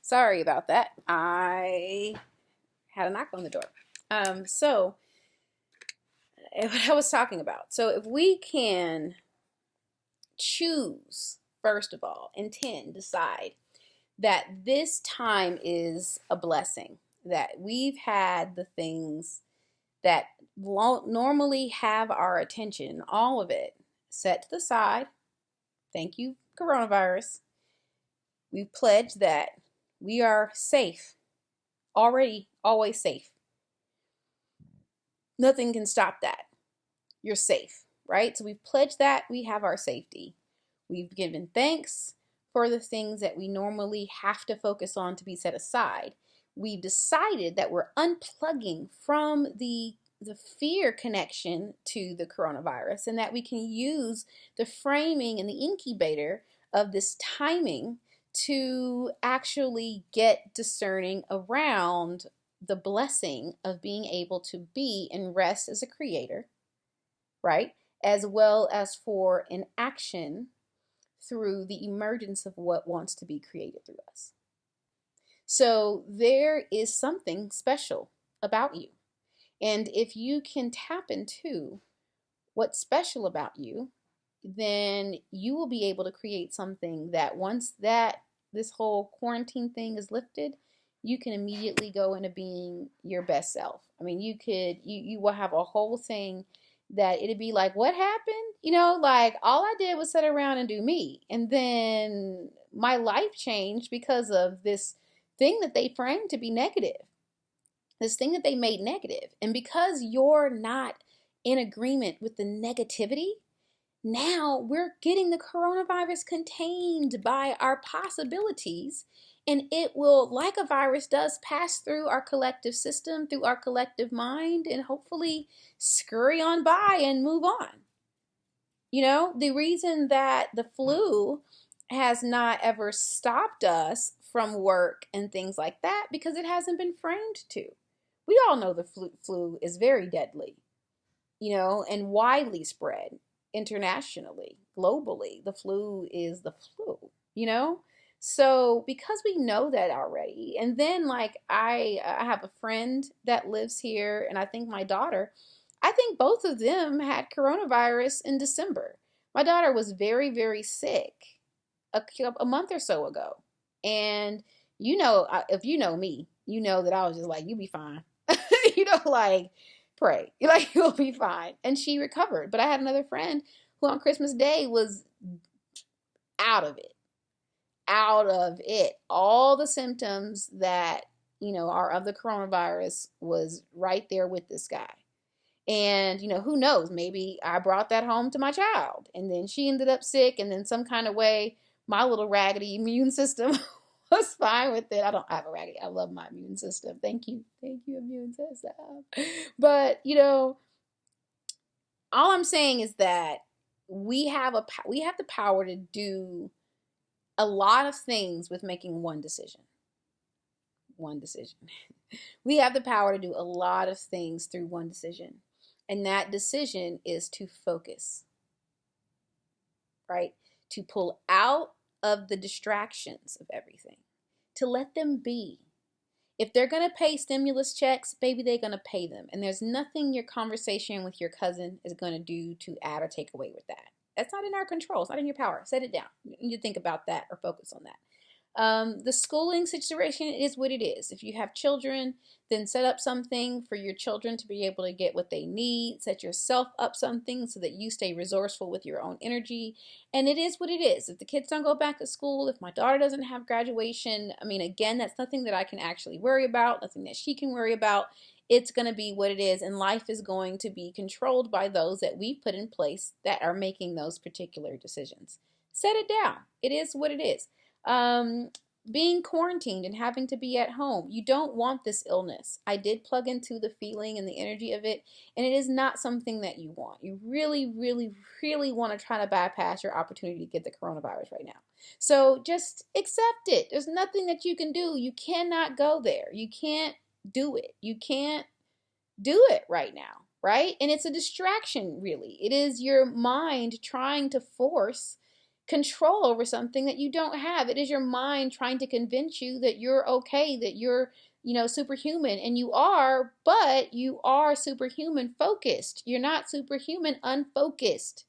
Sorry about that. I had a knock on the door. So what I was talking about. So if we can choose, first of all, intend, decide that this time is a blessing, that we've had the things that normally have our attention, all of it, set to the side. Thank you, coronavirus. We've pledged that we are safe, already, always safe. Nothing can stop that. You're safe, right? So we've pledged that we have our safety. We've given thanks for the things that we normally have to focus on to be set aside. We've decided that we're unplugging from the fear connection to the coronavirus, and that we can use the framing and the incubator of this timing to actually get discerning around the blessing of being able to be and rest as a creator, right? As well as for an action through the emergence of what wants to be created through us. So there is something special about you. And if you can tap into what's special about you, then you will be able to create something that once that this whole quarantine thing is lifted, you can immediately go into being your best self. I mean, you will have a whole thing that it'd be like, what happened? Like all I did was sit around and do me. And then my life changed because of this thing that they framed to be negative, this thing that they made negative. And because you're not in agreement with the negativity, now we're getting the coronavirus contained by our possibilities, and it will, like a virus does, pass through our collective system, through our collective mind, and hopefully scurry on by and move on. The reason that the flu has not ever stopped us from work and things like that, because it hasn't been framed to. We all know the flu is very deadly, and widely spread internationally, globally. The flu is the flu, So because we know that already, and then like I have a friend that lives here, and I think my daughter, I think both of them had coronavirus in December. My daughter was very, very sick a month or so ago. And if you know me, you know that I was just like, you be fine. Like, pray. Like, you'll be fine. And she recovered. But I had another friend who on Christmas Day was out of it. Out of it. All the symptoms that, are of the coronavirus was right there with this guy. And, who knows? Maybe I brought that home to my child. And then she ended up sick. And then some kind of way, my little raggedy immune system was fine with it. I don't have a raggedy. I love my immune system. Thank you. Thank you, immune system. But, all I'm saying is that we have the power to do a lot of things with making one decision. One decision. We have the power to do a lot of things through one decision. And that decision is to focus, right? To pull out of the distractions of everything, to let them be. If they're going to pay stimulus checks, baby, they're going to pay them. And there's nothing your conversation with your cousin is going to do to add or take away with that. That's not in our control. It's not in your power. Set it down. You need to think about that or focus on that. The schooling situation is what it is. If you have children, then set up something for your children to be able to get what they need. Set yourself up something so that you stay resourceful with your own energy. And it is what it is. If the kids don't go back to school, if my daughter doesn't have graduation, I mean, again, that's nothing that I can actually worry about, nothing that she can worry about. It's going to be what it is, and life is going to be controlled by those that we put in place that are making those particular decisions. Set it down. It is what it is. Being quarantined and having to be at home. You don't want this illness. I did plug into the feeling and the energy of it, and it is not something that you want. You really, really, really want to try to bypass your opportunity to get the coronavirus right now. So just accept it. There's nothing that you can do. You cannot go there. You can't do it. You can't do it right now, right? And it's a distraction, really. It is your mind trying to force control over something that you don't have. It is your mind trying to convince you that you're okay, that you're, superhuman. And you are, but you are superhuman focused. You're not superhuman unfocused.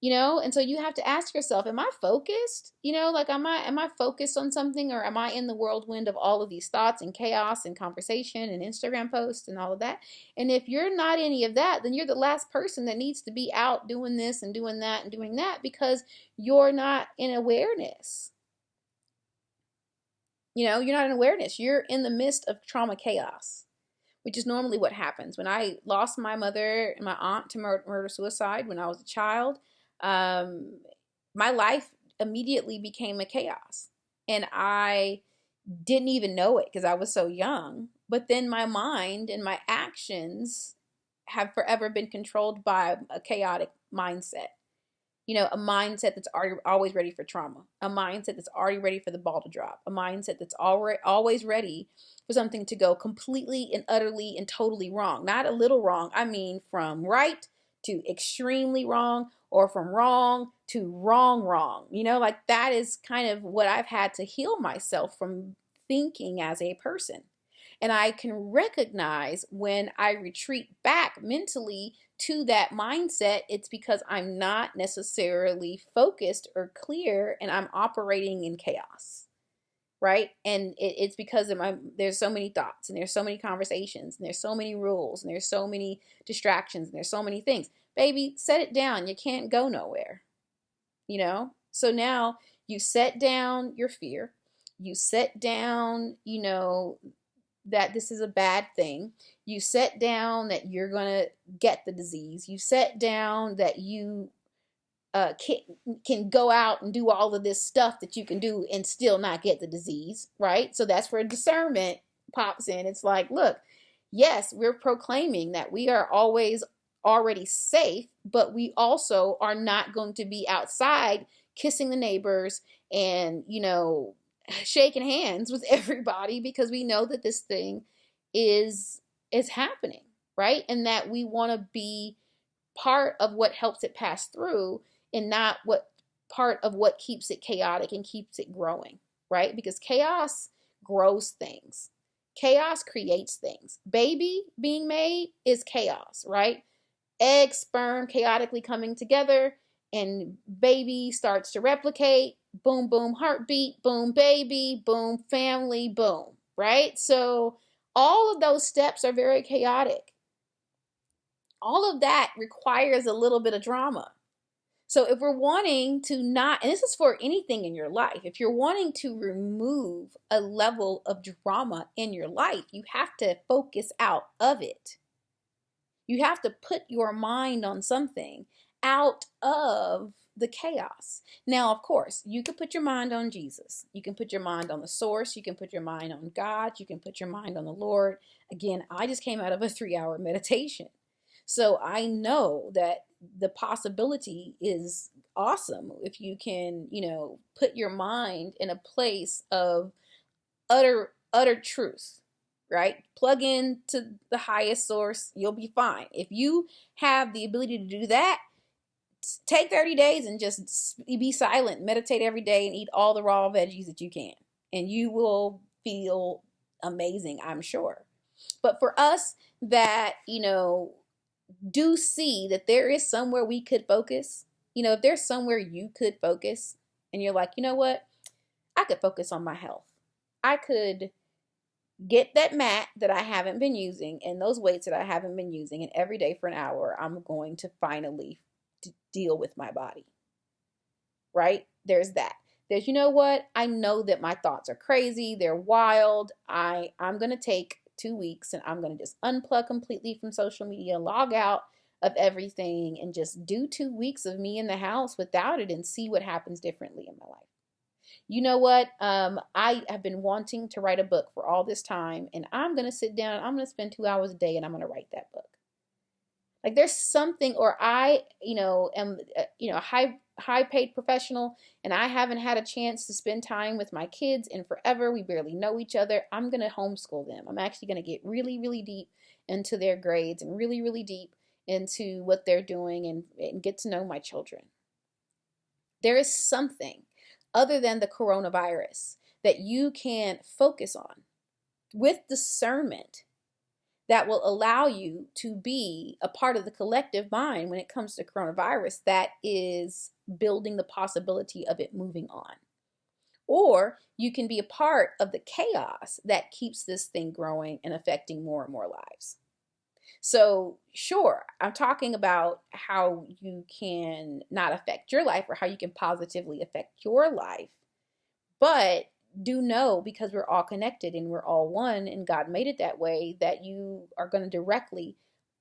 And so you have to ask yourself, am I focused? Like, am I focused on something, or am I in the whirlwind of all of these thoughts and chaos and conversation and Instagram posts and all of that? And if you're not any of that, then you're the last person that needs to be out doing this and doing that and doing that, because you're not in awareness. You're not in awareness. You're in the midst of trauma chaos, which is normally what happens. When I lost my mother and my aunt to murder-suicide when I was a child, my life immediately became a chaos. And I didn't even know it because I was so young. But then my mind and my actions have forever been controlled by a chaotic mindset. A mindset that's always ready for trauma, a mindset that's already ready for the ball to drop, a mindset that's always ready for something to go completely and utterly and totally wrong. Not a little wrong. I mean, from right to extremely wrong, or from wrong to wrong. Like, that is kind of what I've had to heal myself from thinking as a person. And I can recognize when I retreat back mentally to that mindset, it's because I'm not necessarily focused or clear, and I'm operating in chaos, right? And it's because there's so many thoughts, and there's so many conversations, and there's so many rules, and there's so many distractions, and there's so many things. Baby, set it down. You can't go nowhere, So now you set down your fear. You set down, that this is a bad thing. You set down that you're going to get the disease. You set down that you can go out and do all of this stuff that you can do and still not get the disease, right? So that's where discernment pops in. It's like, look, yes, we're proclaiming that we are always already safe, but we also are not going to be outside kissing the neighbors and, shaking hands with everybody, because we know that this thing is happening, right? And that we want to be part of what helps it pass through, and not part of what keeps it chaotic and keeps it growing, right? Because chaos grows things. Chaos creates things. Baby being made is chaos, right? Egg, sperm chaotically coming together, and baby starts to replicate. Boom, boom, heartbeat, boom, baby, boom, family, boom, right? So all of those steps are very chaotic. All of that requires a little bit of drama. So if we're wanting to not, and this is for anything in your life, if you're wanting to remove a level of drama in your life, you have to focus out of it. You have to put your mind on something out of the chaos. Now, of course, you can put your mind on Jesus. You can put your mind on the source. You can put your mind on God. You can put your mind on the Lord. Again, I just came out of a 3-hour meditation. So I know that the possibility is awesome if you can, put your mind in a place of utter truth, right? Plug into the highest source, you'll be fine. If you have the ability to do that, take 30 days and just be silent, meditate every day, and eat all the raw veggies that you can. And you will feel amazing, I'm sure. But for us that, do see that there is somewhere we could focus, if there's somewhere you could focus, and you're like, you know what? I could focus on my health. I could get that mat that I haven't been using and those weights that I haven't been using, and every day for an hour, I'm going to finally deal with my body, right? There's that. There's, you know what? I know that my thoughts are crazy. They're wild. I'm going to take 2 weeks and I'm going to just unplug completely from social media, log out of everything, and just do 2 weeks of me in the house without it and see what happens differently in my life. You know what? I have been wanting to write a book for all this time, and I'm going to sit down, I'm going to spend 2 hours a day, and I'm going to write that book. Like, there's something, or I, am, a high paid professional, and I haven't had a chance to spend time with my kids in forever. We barely know each other. I'm going to homeschool them. I'm actually going to get really, really deep into their grades and really, really deep into what they're doing, and get to know my children. There is something other than the coronavirus that you can focus on with discernment that will allow you to be a part of the collective mind when it comes to coronavirus that is building the possibility of it moving on. Or you can be a part of the chaos that keeps this thing growing and affecting more and more lives. So, sure, I'm talking about how you can not affect your life or how you can positively affect your life. But do know, because we're all connected and we're all one, and God made it that way, that you are going to directly,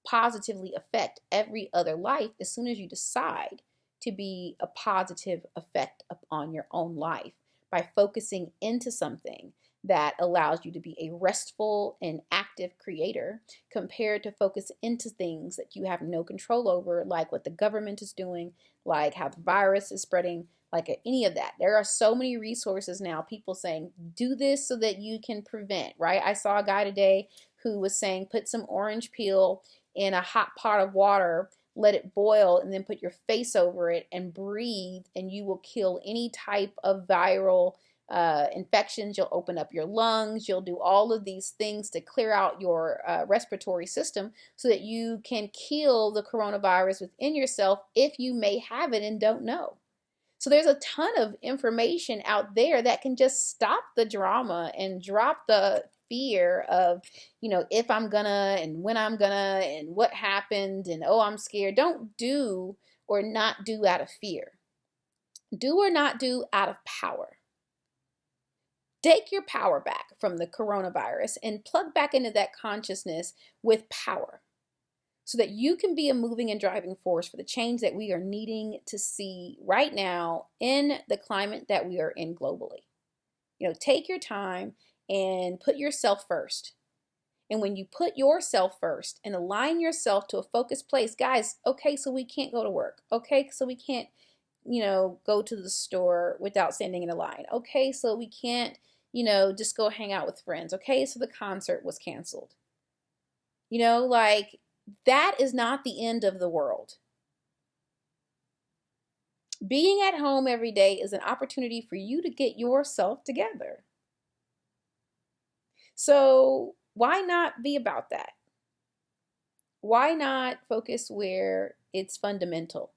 positively affect every other life as soon as you decide to be a positive effect upon your own life by focusing into something that allows you to be a restful and active creator compared to focus into things that you have no control over, like what the government is doing, like how the virus is spreading, like any of that. There are so many resources now, people saying, do this so that you can prevent, right? I saw a guy today who was saying, put some orange peel in a hot pot of water, let it boil, and then put your face over it and breathe, and you will kill any type of viral infections. You'll open up your lungs. You'll do all of these things to clear out your respiratory system so that you can kill the coronavirus within yourself if you may have it and don't know. So there's a ton of information out there that can just stop the drama and drop the fear of, if I'm gonna and when I'm gonna and what happened and, oh, I'm scared. Don't do or not do out of fear. Do or not do out of power. Take your power back from the coronavirus and plug back into that consciousness with power, so that you can be a moving and driving force for the change that we are needing to see right now in the climate that we are in globally. Take your time and put yourself first. And when you put yourself first and align yourself to a focused place, guys, okay, so we can't go to work. Okay, so we can't, go to the store without standing in a line. Okay, so we can't, just go hang out with friends. Okay, so the concert was canceled. That is not the end of the world. Being at home every day is an opportunity for you to get yourself together. So why not be about that? Why not focus where it's fundamental?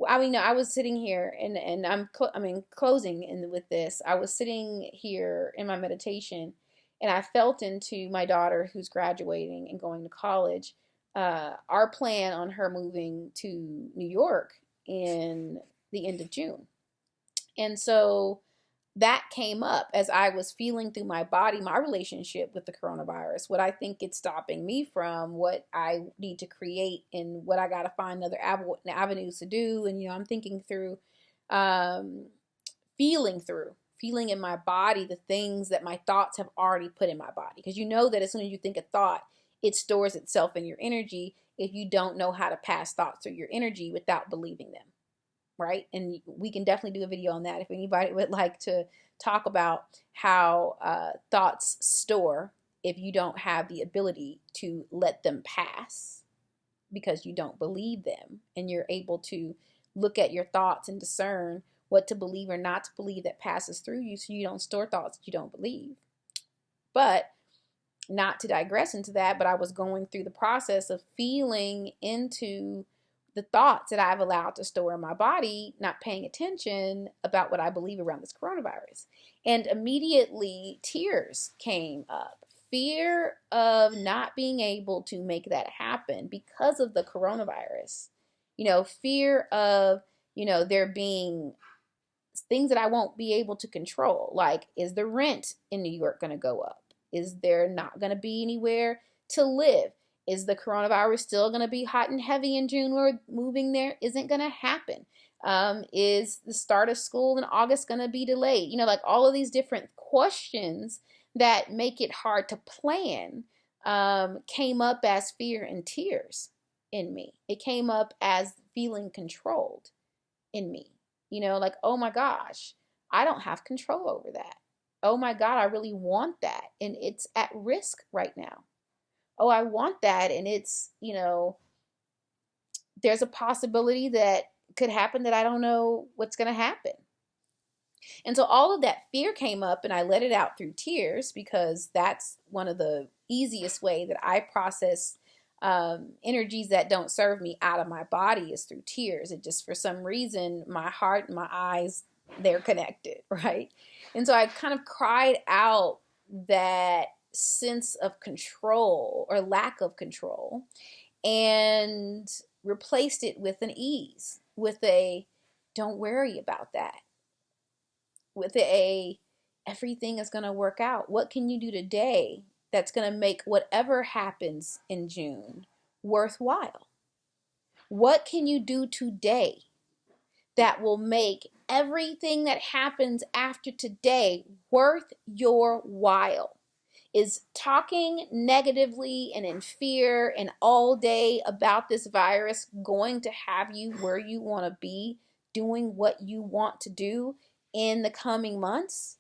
I was sitting here and I'm closing with this. I was sitting here in my meditation and I felt into my daughter who's graduating and going to college. Our plan on her moving to New York in the end of June. And so that came up as I was feeling through my body, my relationship with the coronavirus, what I think it's stopping me from, what I need to create, and what I got to find other avenues to do. And, I'm thinking through, feeling in my body the things that my thoughts have already put in my body. Because that as soon as you think a thought, it stores itself in your energy if you don't know how to pass thoughts through your energy without believing them. Right? And we can definitely do a video on that if anybody would like to talk about how thoughts store if you don't have the ability to let them pass because you don't believe them, and you're able to look at your thoughts and discern what to believe or not to believe that passes through you, so you don't store thoughts that you don't believe. But not to digress into that, but I was going through the process of feeling into the thoughts that I've allowed to store in my body, not paying attention about what I believe around this coronavirus. And immediately tears came up. Fear of not being able to make that happen because of the coronavirus. Fear of, there being things that I won't be able to control. Like, is the rent in New York going to go up? Is there not going to be anywhere to live? Is the coronavirus still going to be hot and heavy in June where moving there isn't going to happen? Is the start of school in August going to be delayed? All of these different questions that make it hard to plan came up as fear and tears in me. It came up as feeling controlled in me. Oh my gosh, I don't have control over that. Oh my God, I really want that. And it's at risk right now. Oh, I want that. And it's, there's a possibility that could happen that I don't know what's going to happen. And so all of that fear came up, and I let it out through tears, because that's one of the easiest way that I process energies that don't serve me out of my body, is through tears. It just, for some reason, my heart and my eyes, they're connected, right? And so I kind of cried out that sense of control or lack of control, and replaced it with an ease, with a don't worry about that, with a everything is going to work out. What can you do today that's going to make whatever happens in June worthwhile? What can you do today that will make everything that happens after today worth your while? Is talking negatively and in fear and all day about this virus going to have you where you want to be, doing what you want to do in the coming months?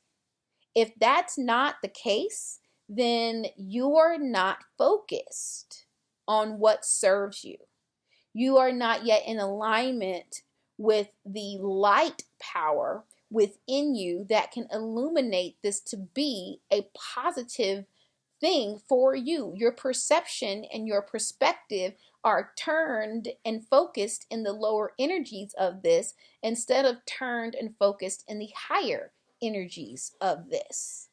If that's not the case, then you're not focused on what serves you. You are not yet in alignment with the light power within you that can illuminate this to be a positive thing for you. Your perception and your perspective are turned and focused in the lower energies of this, instead of turned and focused in the higher energies of this.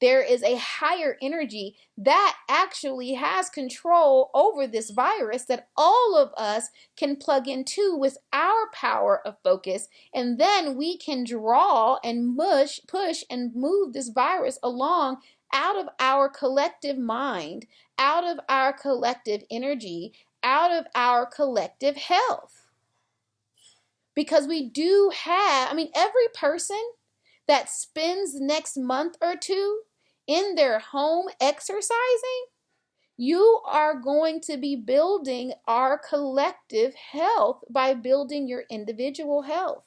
There is a higher energy that actually has control over this virus, that all of us can plug into with our power of focus, and then we can draw and push and move this virus along out of our collective mind, out of our collective energy, out of our collective health. Because we do have, every person that spends the next month or two in their home exercising, you are going to be building our collective health by building your individual health.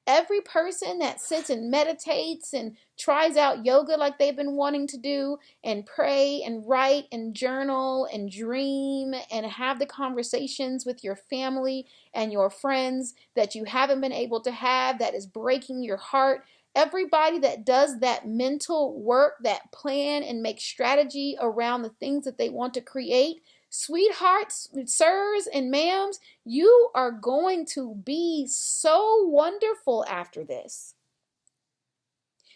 Every person that sits and meditates and tries out yoga like they've been wanting to do, and pray and write and journal and dream and have the conversations with your family and your friends that you haven't been able to have, that is breaking your heart. Everybody that does that mental work, that plan and make strategy around the things that they want to create, sweethearts, sirs, and ma'ams, you are going to be so wonderful after this.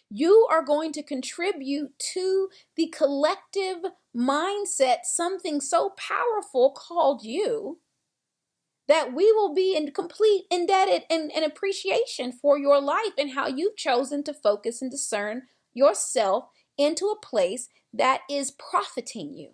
You are going to contribute to the collective mindset, something so powerful called you, that we will be in complete indebted and appreciation for your life and how you've chosen to focus and discern yourself into a place that is profiting you.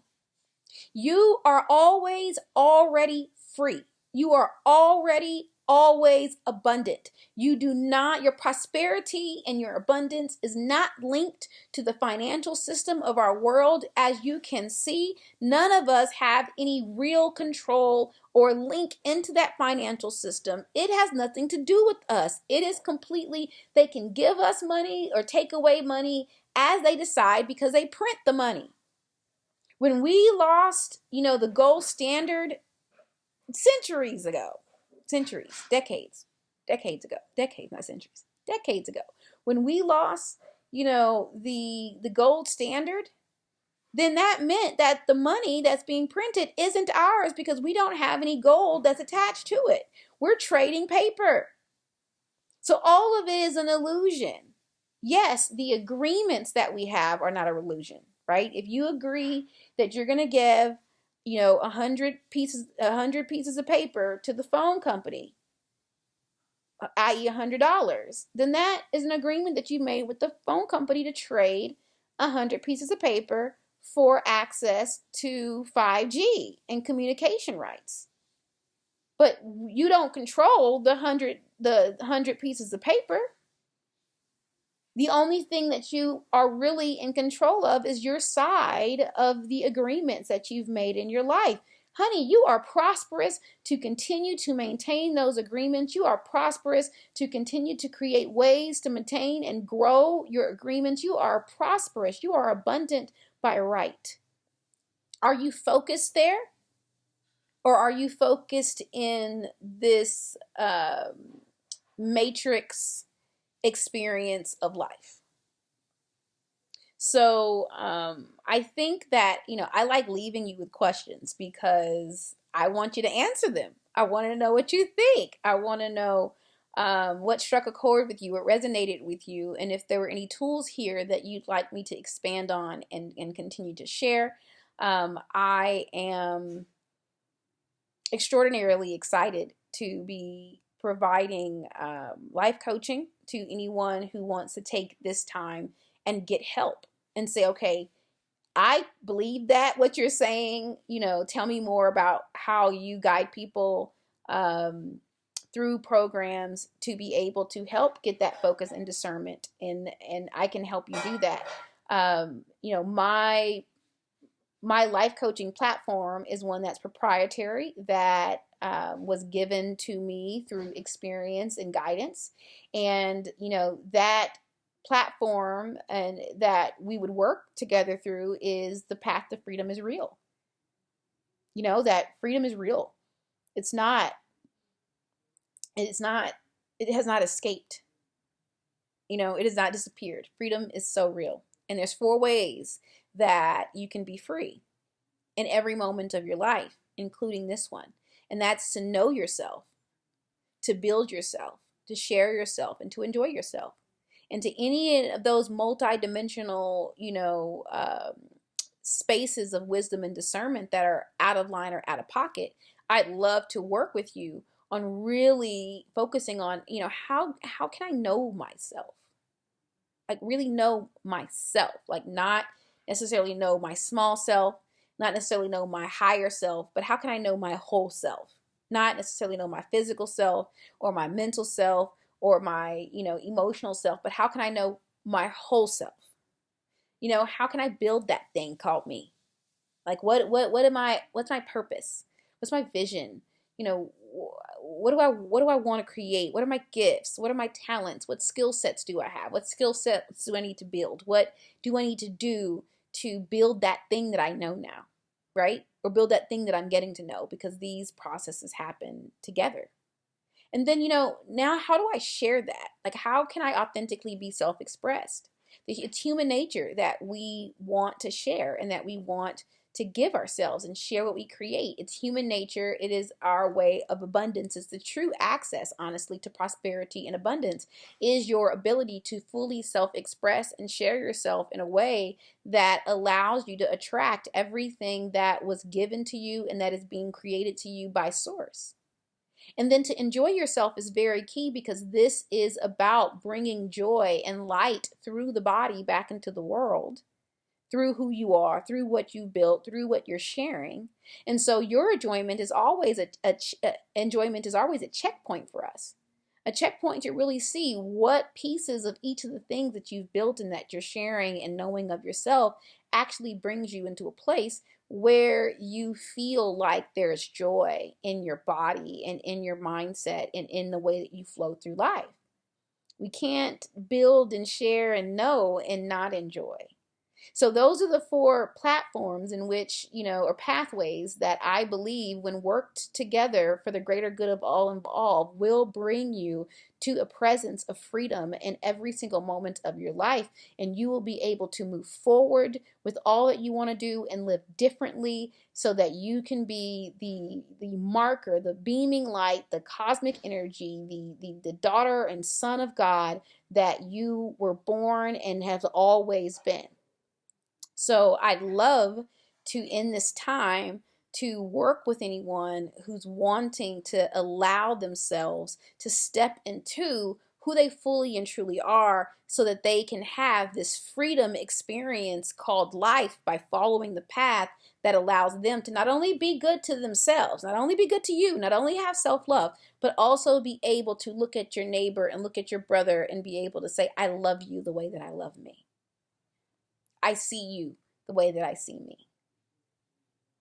You are always already free. You are already always abundant. Your prosperity and your abundance is not linked to the financial system of our world. As you can see, none of us have any real control or link into that financial system. It has nothing to do with us. It is completely, they can give us money or take away money as they decide, because they print the money. When we lost, the gold standard decades ago, when we lost, the gold standard, then that meant that the money that's being printed isn't ours, because we don't have any gold that's attached to it. We're trading paper. So all of it is an illusion. Yes, the agreements that we have are not an illusion, right? If you agree that you're going to give, 100 pieces of paper to the phone company, i.e. $100, then that is an agreement that you made with the phone company to trade 100 pieces of paper for access to 5G and communication rights. But you don't control the 100 pieces of paper. The only thing that you are really in control of is your side of the agreements that you've made in your life. Honey, you are prosperous to continue to maintain those agreements. You are prosperous to continue to create ways to maintain and grow your agreements. You are prosperous. You are abundant by right. Are you focused there? Or are you focused in this matrix experience of life? So I think that, I like leaving you with questions because I want you to answer them. I want to know what you think. I want to know what struck a chord with you, what resonated with you, and if there were any tools here that you'd like me to expand on and continue to share. I am extraordinarily excited to be providing life coaching to anyone who wants to take this time and get help and say, okay, I believe that what you're saying, tell me more about how you guide people through programs to be able to help get that focus and discernment. And I can help you do that. My life coaching platform is one that's proprietary, that was given to me through experience and guidance. And, that platform and that we would work together through is the path to freedom is real. That freedom is real. It has not escaped. It has not disappeared. Freedom is so real. And there's 4 ways that you can be free in every moment of your life, including this one. And that's to know yourself, to build yourself, to share yourself, and to enjoy yourself. And to any of those multi-dimensional, spaces of wisdom and discernment that are out of line or out of pocket, I'd love to work with you on really focusing on, how can I know myself? Like really know myself, like not necessarily know my small self, not necessarily know my higher self, but how can I know my whole self? Not necessarily know my physical self or my mental self or my, emotional self, but how can I know my whole self? How can I build that thing called me? Like what's my purpose? What's my vision? What do I want to create? What are my gifts? What are my talents? What skill sets do I have? What skill sets do I need to build? What do I need to do to build that thing that I know now, right? Or build that thing that I'm getting to know, because these processes happen together. And then, now how do I share that? Like, how can I authentically be self-expressed? It's human nature that we want to share and that we want to give ourselves and share what we create. It's human nature. It is our way of abundance. It's the true access, honestly, to prosperity and abundance is your ability to fully self-express and share yourself in a way that allows you to attract everything that was given to you and that is being created to you by source. And then to enjoy yourself is very key, because this is about bringing joy and light through the body back into the world, through who you are, through what you built, through what you're sharing. And so your enjoyment is always a checkpoint for us. A checkpoint to really see what pieces of each of the things that you've built and that you're sharing and knowing of yourself actually brings you into a place where you feel like there's joy in your body and in your mindset and in the way that you flow through life. We can't build and share and know and not enjoy. So those are the 4 platforms in which, or pathways that I believe, when worked together for the greater good of all involved, will bring you to a presence of freedom in every single moment of your life. And you will be able to move forward with all that you want to do and live differently, so that you can be the marker, the beaming light, the cosmic energy, the daughter and son of God that you were born and have always been. So I'd love to end this time to work with anyone who's wanting to allow themselves to step into who they fully and truly are, so that they can have this freedom experience called life by following the path that allows them to not only be good to themselves, not only be good to you, not only have self-love, but also be able to look at your neighbor and look at your brother and be able to say, I love you the way that I love me. I see you the way that I see me.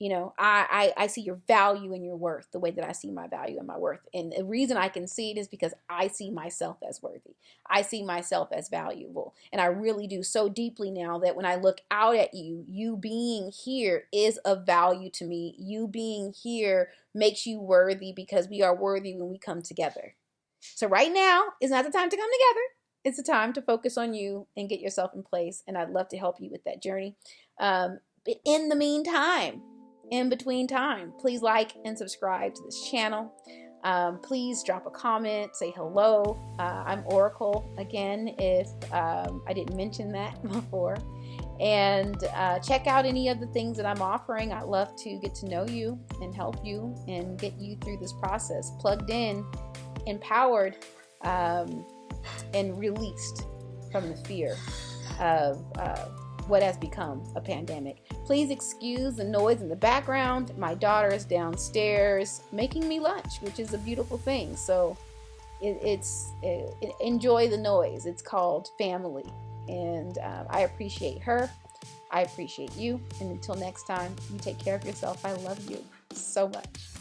You know, I see your value and your worth the way that I see my value and my worth. And the reason I can see it is because I see myself as worthy. I see myself as valuable. And I really do so deeply now that when I look out at you, you being here is of value to me. You being here makes you worthy because we are worthy when we come together. So right now is not the time to come together. It's the time to focus on you and get yourself in place. And I'd love to help you with that journey. But in the meantime, in between time, please like and subscribe to this channel. Please drop a comment, say hello. I'm Oracle again, if I didn't mention that before. And check out any of the things that I'm offering. I'd love to get to know you and help you and get you through this process, plugged in, empowered, and released from the fear of what has become a pandemic. Please excuse the noise in the background. My daughter is downstairs making me lunch, which is a beautiful thing. So enjoy the noise. It's called family. And I appreciate her. I appreciate you. And until next time, you take care of yourself. I love you so much.